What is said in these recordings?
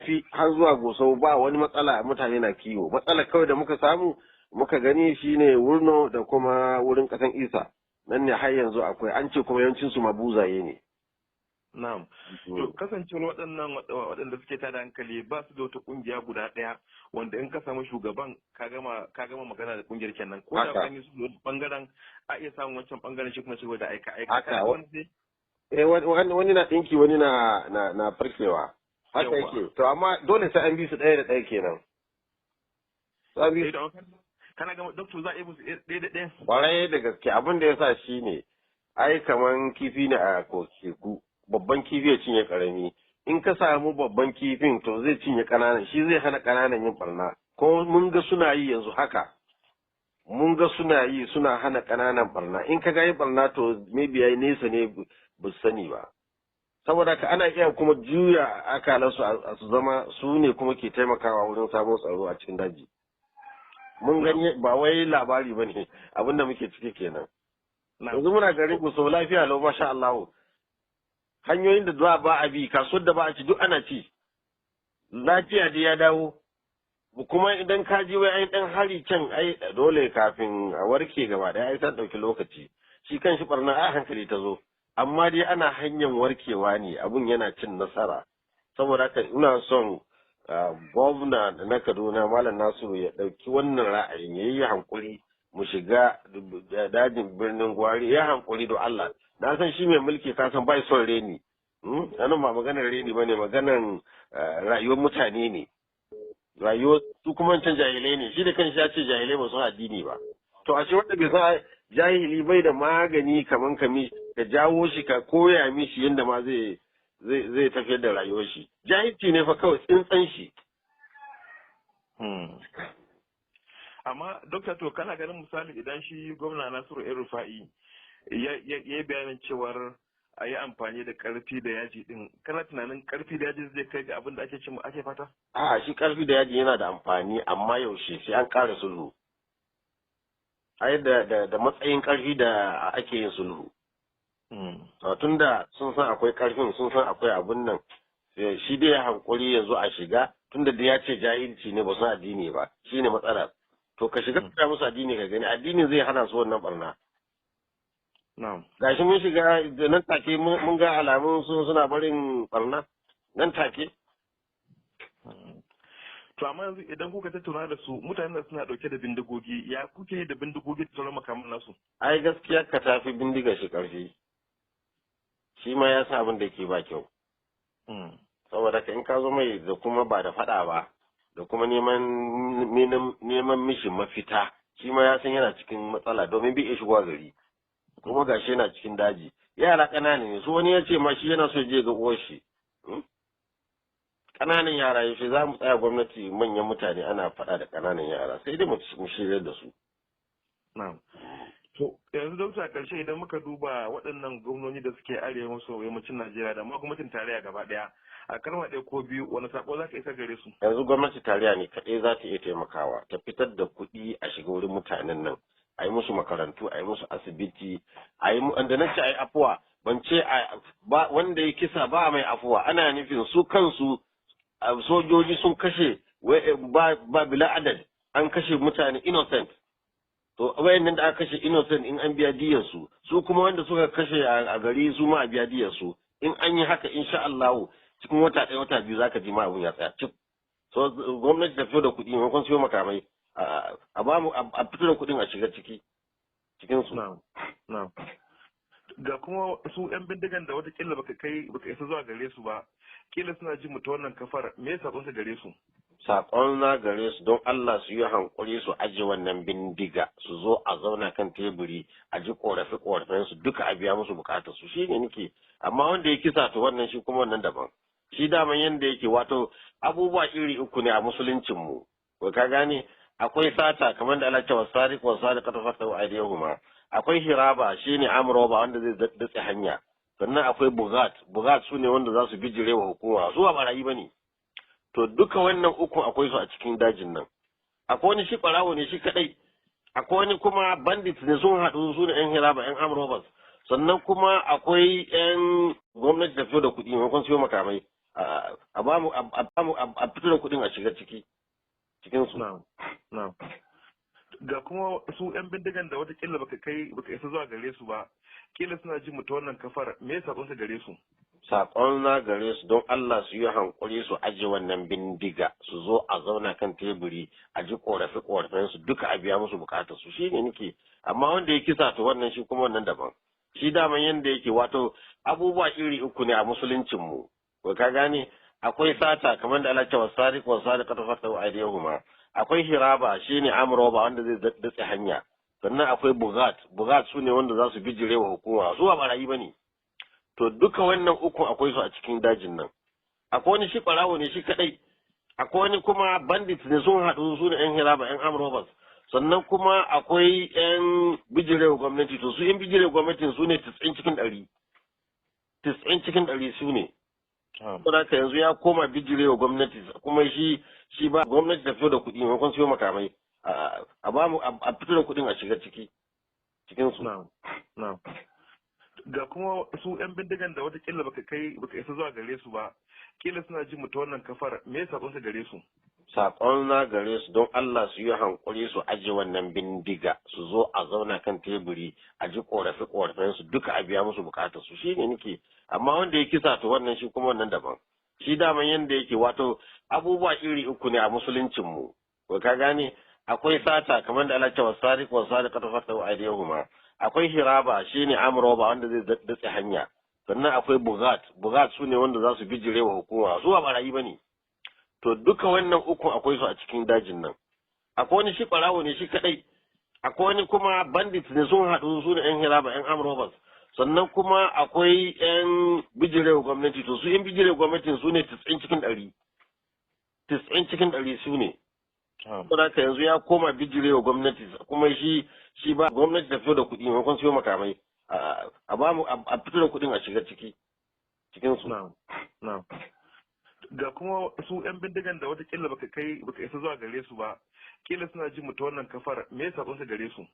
fi har zuwa Gusau ba wani matsala, mutane na kiwo. Matsala kawai da muka samu muka gani shine Wurno da kuma wurin kasan Isa. Nan ne har yanzu akwai, an ce kuma yawancin su mabuzaye ne. Na'am. To kasancewar waɗanda suke tada hankali ba su da wata kungiya guda ɗaya wanda in ka samu shugaban ka gama magana da kungiyar kenan. Ko da kan yi su bangaren a iya samun wancan bangaren shi kuma shigo da aika. Haka wani na ɗinki wani na farkewa. Haka yake. To amma dole sai an bi su ɗaya da ɗaya kenan. Kana ga doctor za a yi musu ɗaya da ɗaya? Ƙwarai da gaske, abin da ya sa shi ne ai kaman kifi ne a teku. Babban kifi ya cinye karami, in ka samu babban kifin to zai cinye ƙananan, shi zai hana ƙananan yin barna. Ko mun ga suna yi yanzu haka, mun ga suna yi suna hana ƙananan barna. In ka ga yi barna to maybe yayi nesa ne ba su sani ba. Saboda ka ana iya kuma juya akalansu a su zama su ne kuma ke taimakawa wurin samun tsaro a cikin daji. Mun gani ba wai labari ba ne, abinda muke ciki kenan. Yanzu muna garin ku sau lafiya lau masha Allah. Hanyoyin da ba a bi, kasuwar da ba a ci duk ana ci. Lafiya dai ya dawo. Kuma idan ka ji wai ai dan hari can ai dole kafin a warke gaba ɗaya ai san ɗauki lokaci. Shi kan shi barna a hankali ta zo. Amma dai ana hanyar warkewa ne, abun yana cin nasara. Saboda haka ina son gwamna na Kaduna Malam Nasiru ya ɗauki wannan ra'ayin, ya yi hankuri mu shiga dajin birnin Gwari, ya hankuri da Allah. Na san shi mai mulki ka san bai son reni. Anan ba maganar reni ba ne, maganar rayuwar mutane ne. Rayuwar su kuma can jahilai ne, shi da kanshi ya ce jahilai ba su addini ba. To a ce wanda bai san jahili bai da magani kaman kami ka jawo shi ka koya mishi yadda ma zai tafiyar da rayuwar shi. Jahilci ne fa kawai tsintsan shi. Amma dokta, to kana ganin misali idan shi gwamna Nasiru El-Rufai ya yi bayanin cewar a yi amfani da karfi da yaji din, kana tunanin karfi da yaji zai kai ga abin da ake fata? A shi karfi da yaji yana da amfani, amma yaushe sai an ƙara sulhu. Ai da matsayin karfi da ake yin sulhu. Tun da sun san akwai karfin, sun san akwai abun nan, shi dai ya hankuri yanzu a shiga, tun da ya ce jahilci ne ba su addini ba, shi ne matsala. To ka shiga ka musu addini ka gani, addini zai hana su wannan barna. Gashi mun shiga da nan take mun ga alamun suna barin barna nan take. To amma yanzu idan kuka tattauna da su, mutanen da suna dauke da bindigogi, ya kuke da bindigogi da sauran makaman nasu? Ai gaskiya ka tafi bindiga shi karfi. Shi ma ya sa abin da ke ba kyau. Saboda ka in ka zo mai da kuma ba da faɗa ba, da kuma neman mishi mafita, shi ma ya san yana cikin matsala domin bai iya shigowa gari. Kuma gashi yana cikin daji. Yara ƙanana ne, su wani ya ce ma shi yana so je ga uwar shi. Ƙananan yara yaushe za mu tsaya gwamnati manyan mutane ana faɗa da ƙananan yara, sai dai mu shirya da su. To yanzu dokta, ƙarshe idan muka duba waɗannan gwamnoni da suke arewa maso yammacin Najeriya da ma gwamnatin tarayya gaba ɗaya, a kalma ɗaya ko biyu wani sako za ka isa gare su? Yanzu gwamnati tarayya ne kaɗai za ta iya taimakawa, ta fitar da kuɗi a shiga wurin mutanen nan. A yi musu makarantu, a yi musu asibiti, a yi da na ce a yi afuwa, ban ce wanda ya kisa ba mai afuwa, ana nufin su kansu sojoji sun kashe ba bila adad, an kashe mutane innocent. To wayannan da aka kashe innocent in an biya diyar su kuma wanda suka kashe a gari su ma a biya diyar su. In an yi haka insha Allah cikin wata ɗaya wata biyu zaka ji ma abun ya tsaya cip. So gwamnati ta fito da kuɗi maimakon siyo makamai a ba mu a fito da kuɗin a shiga cikin su. Ga kuma su yan bindigan da watakila baka isa zuwa gare su ba, kila suna jin mu ta wannan kafar, me ya sakon gare su? Sakon na gare su don Allah su yi hankuri su aje wannan bindiga, su zo a zauna kan teburi a ji korafe su duka a biya musu bukatar su, shine nake. Amma wanda ya kisa to wannan shi kuma wannan daban. Shi daman yanda yake, wato abubuwa iri uku ne a musuluncin mu. Ko ka gane, akwai sata kamar da Allah ya ce wasariq wasariqatu faqtu aydihuma. Akwai hiraba shine amroba wanda zai datse hanya. Sannan akwai bugat su ne wanda za su bijire wa hukuma, su ba barayi bane. To duka wannan uku akwai su a cikin dajin nan. Akwai wani shi barawo ne shi kadai. Akwai wani kuma bandits ne sun haɗu su ne yan hiraba yan amrobas. Sannan kuma akwai yan gwamnati da fito da kuɗi maimakon siyo makamai. a ba mu a fito da kuɗin a shiga cikin su. Ga kuma su 'yan bindigan da watakila baka isa zuwa gare su ba, kila suna jin mu ta wannan kafar, me sakon su gare su? Sakon na gare su don Allah su yi hankuri su aje wannan bindiga su zo a zauna kan teburi a ji korafe su duka a biya musu bukatar su shine nake, amma wanda ya kisa to wannan shi kuma wannan daban. Shi daman yanda yake wato abubuwa iri uku ne a musuluncin mu. Ka gane akwai sata kamar da Allah ya ce wasariq wasariqatu faqtu aydihuma. Akwai hiraba shine amroba wanda zai datse hanya. Sannan akwai bugat sune wanda za su bijire wa hukuma su ba barayi bane. To duka wannan uku akwai su a cikin dajin nan. Akwai wani shi ɓarawo ne shi kadai. Akwai wani kuma bandit ne sun haɗu su ne 'yan hiraba 'yan amrobas. Sannan kuma akwai 'yan bijirewa gwamnati to su 'yan bijirewa gwamnatin su ne 90 cikin 100. 90 cikin 100 su ne. Saboda yanzu ya koma bijirewa gwamnati kuma shi ba gwamnati ta fito da kuɗi maimakon siyo makamai. A ba mu a fito da kuɗin a shiga cikin su. Ga kuma su 'yan bindigan da watakila baka isa zuwa gare su ba, kila suna jin mu ta wannan kafar, me sakon su gare su? Sakon na gare su don Allah su yi hankuri su aje wannan bindiga su zo a zauna kan teburi a ji korafe su duka a biya musu bukatar su shine nake, amma wanda ya kisa to wannan shi kuma wannan daban. Shi daman yanda yake wato abubuwa iri uku ne a musuluncin mu. Ka gane akwai sata kamar da Allah ya ce wasariq wasariqatu faqtu aydihuma. Akwai hiraba shine amroba wanda zai datse hanya. Sannan akwai bugat sune wanda za su bijire wa hukuma su ba barayi bane. To duka wannan uku akwai su a cikin dajin nan. Akwai wani shi ɓarawo ne shi kadai. Akwai wani kuma bandit ne sun haɗu su ne 'yan hiraba 'yan amrobas. Sannan kuma akwai 'yan bijirewa gwamnati to su 'yan bijirewa gwamnatin su ne 90 cikin 100. 90 cikin 100 su ne. Saboda yanzu ya koma bijirewa gwamnati kuma shi ba gwamnati ta fito da kuɗi maimakon siyo makamai. A ba mu a fito da kuɗin a shiga cikin su. Ga kuma su 'yan bindigan da watakila baka isa zuwa gare su ba, kila suna jin mu ta wannan kafar, me sakon su gare su?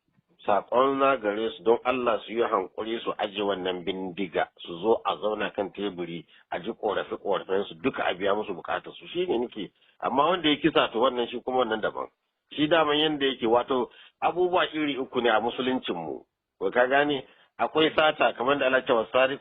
Sakon na gare su don Allah su yi hankuri su aje wannan bindiga su zo a zauna kan teburi a ji korafe su duka a biya musu bukatar su shine nake, amma wanda ya kisa to wannan shi kuma wannan daban. Shi daman yanda yake wato abubuwa iri uku ne a musuluncin mu. Ka gane akwai sata kamar da Allah ya ce wasariq